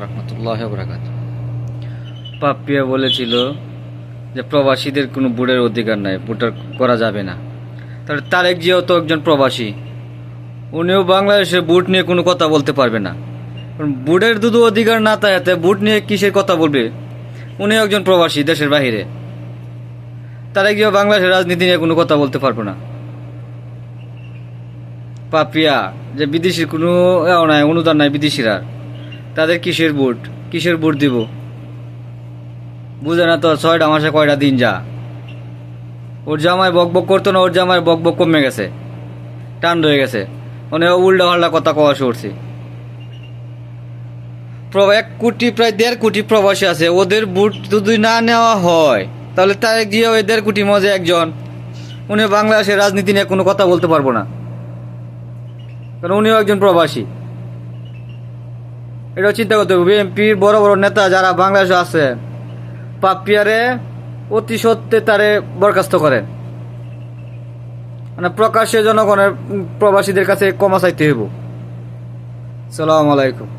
রহমতুল্লাহ বরকাত। পাপিয়া বলেছিল যে প্রবাসীদের কোনো ভোটের অধিকার নাই, ভোটার করা যাবে না। তাহলে তারেক জিয়াও তো একজন প্রবাসী, উনিও বাংলাদেশে ভোট নিয়ে কোনো কথা বলতে পারবে না। ভোটের দুধু অধিকার না থাকাতে ভোট নিয়ে কিসের কথা বলবে? উনিও একজন প্রবাসী দেশের বাহিরে, তারেক জিয়াও বাংলাদেশের রাজনীতি নিয়ে কোনো কথা বলতে পারবে না। পাপিয়া যে বিদেশির কোনো নাই, অনুদান নাই বিদেশিরা, তাদের কিসের ভোট দিব? বুঝে না তো, 6টা মাসে কয়টা দিন যা। ওর জামাই বকবক করতো না, ওর জামাই বকবক কমে গেছে, টান হয়ে গেছে, মানে উল্টা পাল্টা কথা কওয়া শুরছি। 1 কোটি প্রায় 1.5 কোটি প্রবাসী আছে, ওদের ভোট যদি না নেওয়া হয় তাহলে তারেক জিয়া ওই 1.5 কোটির মধ্যে একজন। উনি বাংলাদেশের রাজনীতি নিয়ে কোনো কথা বলতে পারবো না, কারণ উনিও একজন প্রবাসী। এটাও চিন্তা করতে হবে। বিএনপির বড় বড় নেতা যারা বাংলাদেশে আছে, পাপিয়ারে অতি সত্ত্বে তারে বরখাস্ত করেন, মানে প্রকাশ্যে জনগণের প্রবাসীদের কাছে ক্ষমা চাইতে হইব। আসসালামু আলাইকুম।